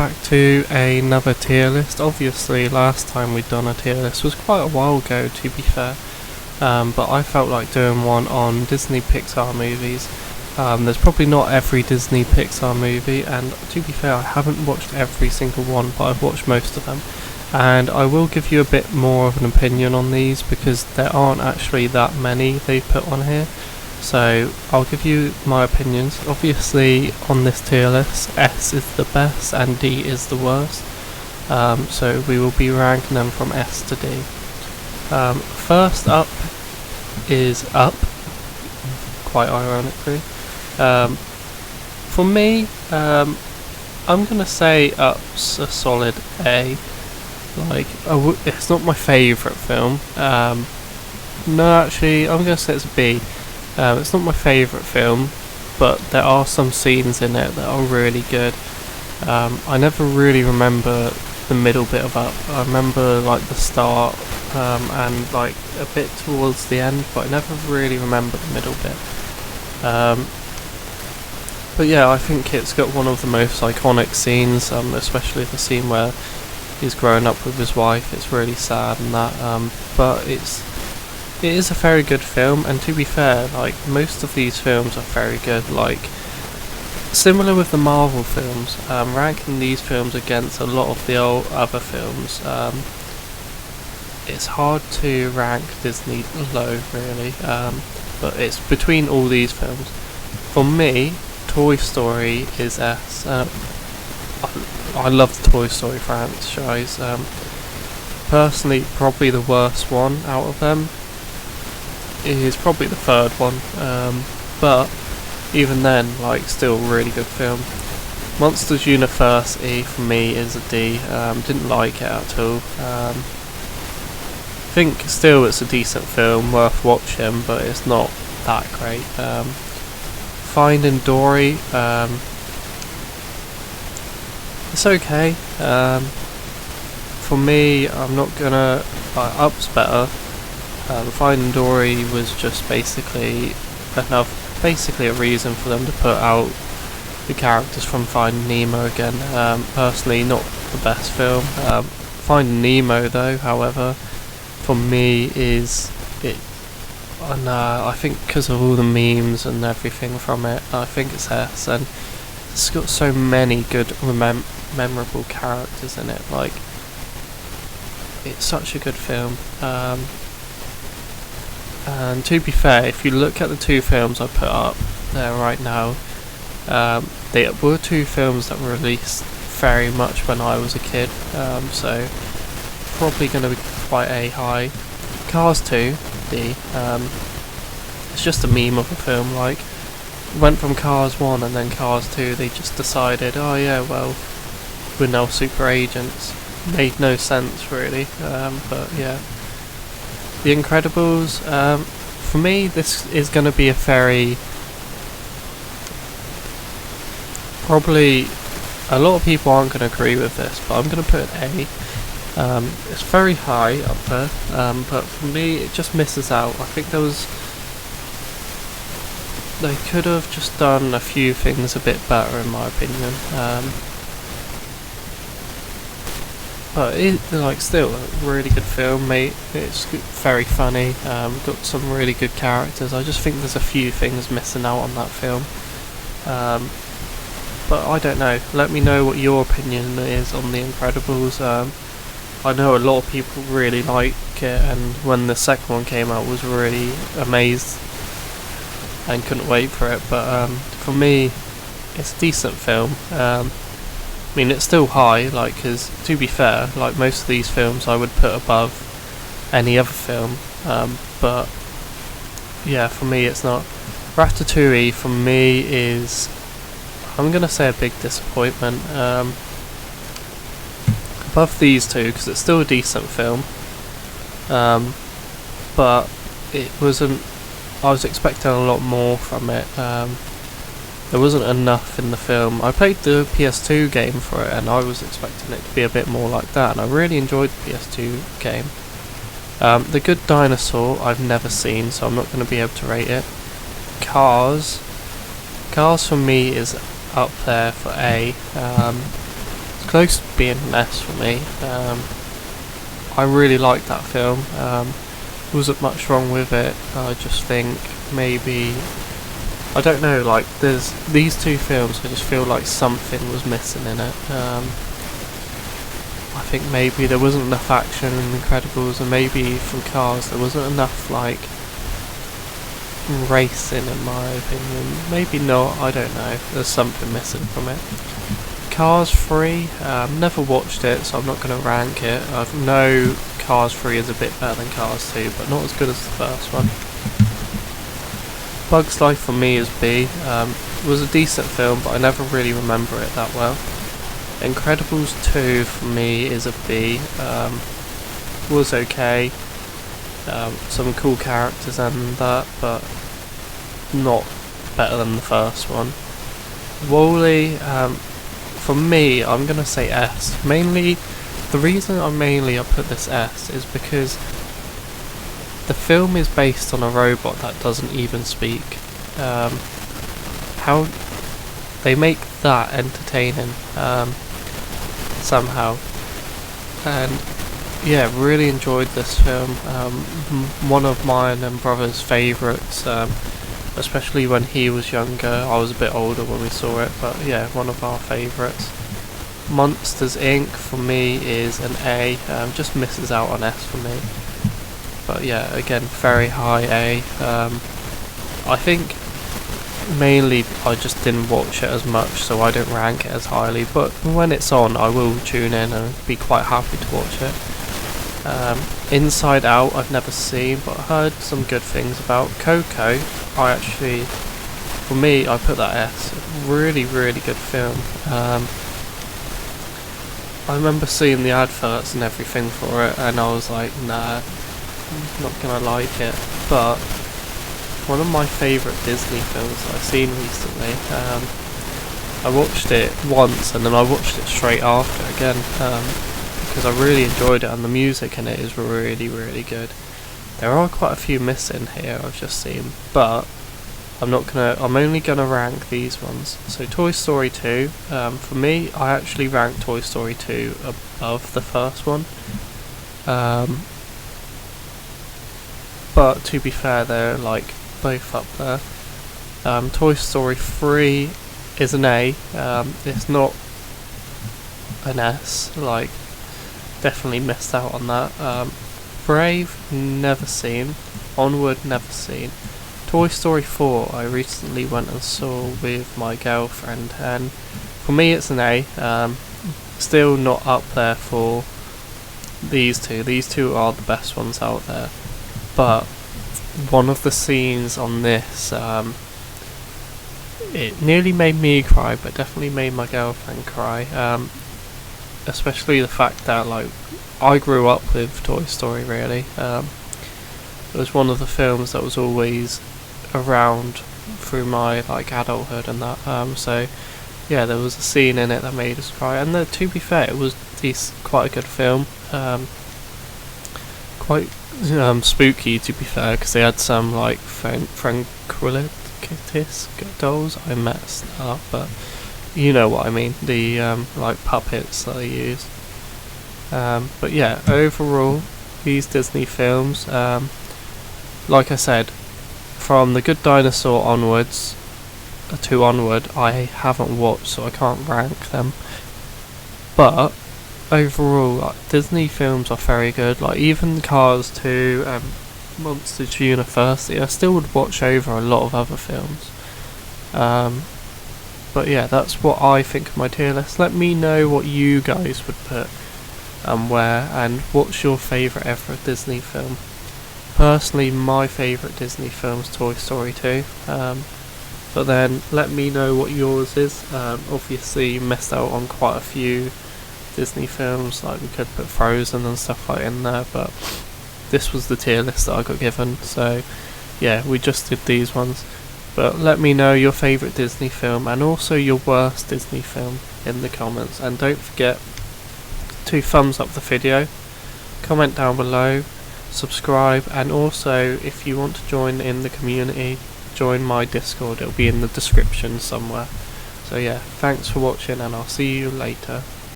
back to another tier list. Obviously last time we'd done a tier list was quite a while ago, to be fair, but I felt like doing one on Disney Pixar movies. There's probably not every Disney Pixar movie, and to be fair I haven't watched every single one, but I've watched most of them, and I will give you a bit more of an opinion on these because there aren't actually that many they've put on here. So I'll give you my opinions. Obviously on this tier list, S is the best and D is the worst. So we will be ranking them from S to D. First up is Up, quite ironically. For me, I'm gonna say Up's a solid A. Like, it's not my favourite film. No, actually, I'm gonna say it's a B. It's not my favourite film, but there are some scenes in it that are really good. I never really remember the middle bit of Up. I remember like the start and like a bit towards the end, but I never really remember the middle bit. But yeah, I think it's got one of the most iconic scenes, especially the scene where he's growing up with his wife. It's really sad and that, but it is a very good film, and to be fair, like, most of these films are very good. Like, similar with the Marvel films, ranking these films against a lot of the other films, it's hard to rank Disney low, really, but it's between all these films. For me, Toy Story is S. I love the Toy Story franchise. Personally, probably the worst one out of them is probably the third one, but even then, like, still really good film. Monsters University for me is a D. Didn't like it at all. Think still it's a decent film, worth watching, but it's not that great. Finding Dory, it's okay. For me, I'm not gonna. Up's better. Finding Dory was just basically a reason for them to put out the characters from Finding Nemo again. Personally, not the best film. Finding Nemo, though, however, for me is it. And I think because of all the memes and everything from it, I think it's S, and it's got so many good, memorable characters in it. Like, it's such a good film. And to be fair, if you look at the two films I put up there right now, they were two films that were released very much when I was a kid, so probably going to be quite a high. Cars 2, D, it's just a meme of a film. Like, went from Cars 1 and then Cars 2, they just decided, oh yeah, well, we're now super agents. Made no sense really, but yeah. The Incredibles, for me, this is going to be a very, probably, a lot of people aren't going to agree with this, but I'm going to put an A. It's very high up there, but for me, it just misses out. I think they could have just done a few things a bit better, in my opinion. But it's like still a really good film, mate. It's very funny. Got some really good characters. I just think there's a few things missing out on that film. But I don't know. Let me know what your opinion is on The Incredibles. I know a lot of people really like it, and when the second one came out, was really amazed and couldn't wait for it. But for me, it's a decent film. I mean, it's still high, like, because to be fair, like most of these films I would put above any other film, but yeah, for me it's not. Ratatouille for me is, I'm going to say, a big disappointment. Above these two, because it's still a decent film, but it wasn't, I was expecting a lot more from it. There wasn't enough in the film. I played the PS2 game for it, and I was expecting it to be a bit more like that, and I really enjoyed the PS2 game. The Good Dinosaur I've never seen, so I'm not going to be able to rate it. Cars for me is up there for A. It's close to being an S for me. I really liked that film. Wasn't much wrong with it. I just think maybe, I don't know, like there's these two films, I just feel like something was missing in it. I think maybe there wasn't enough action in Incredibles, and maybe from Cars there wasn't enough like racing in my opinion. Maybe not, I don't know, there's something missing from it. Cars 3, never watched it, so I'm not going to rank it. I know Cars 3 is a bit better than Cars 2, but not as good as the first one. Bug's Life for me is B. It was a decent film, but I never really remember it that well. Incredibles 2 for me is a B. Was okay. Some cool characters and that, but not better than the first one. WALL-E, for me, I'm gonna say S. Mainly, the reason I put this S is because the film is based on a robot that doesn't even speak. How they make that entertaining somehow, and yeah, really enjoyed this film. One of mine and brother's favourites, especially when he was younger. I was a bit older when we saw it, but yeah, one of our favourites. Monsters Inc. for me is an A, just misses out on S for me. But yeah, again, very high A. I think mainly I just didn't watch it as much, so I don't rank it as highly, but when it's on I will tune in and be quite happy to watch it. Inside Out I've never seen, but I heard some good things about. Coco, for me, I put that S. Really, really good film. I remember seeing the adverts and everything for it, and I was like, nah, I'm not gonna like it. But one of my favourite Disney films that I've seen recently. I watched it once and then I watched it straight after again, because I really enjoyed it, and the music in it is really, really good. There are quite a few missing here I've just seen, but I'm only gonna rank these ones. So Toy Story 2, for me, I actually ranked Toy Story 2 above the first one. But to be fair, they're like both up there. Toy Story 3 is an A. It's not an S, like definitely missed out on that. Brave, never seen. Onward, never seen. Toy Story 4 I recently went and saw with my girlfriend, and for me it's an A. Still not up there for these two. These two are the best ones out there. But one of the scenes on this, it nearly made me cry, but definitely made my girlfriend cry. Especially the fact that like I grew up with Toy Story really. It was one of the films that was always around through my like adulthood and that. So yeah, there was a scene in it that made us cry, and to be fair, it was quite a good film. Quite spooky to be fair, because they had some like tranquilitis dolls. I messed that up, but you know what I mean, the like puppets that they use. But yeah, overall these Disney films, like I said, from The Good Dinosaur onwards I haven't watched, so I can't rank them, but overall like, Disney films are very good. Like even Cars 2 and Monsters University, I still would watch over a lot of other films. But yeah, that's what I think of my tier list. Let me know what you guys would put and where, and what's your favourite ever Disney film. Personally, my favourite Disney film is Toy Story 2, but then let me know what yours is. Obviously you missed out on quite a few Disney films, like we could put Frozen and stuff like in there, but this was the tier list that I got given, so yeah, we just did these ones. But let me know your favourite Disney film and also your worst Disney film in the comments, and don't forget to thumbs up the video, comment down below, subscribe, and also if you want to join in the community, join my Discord. It'll be in the description somewhere. So yeah, thanks for watching and I'll see you later.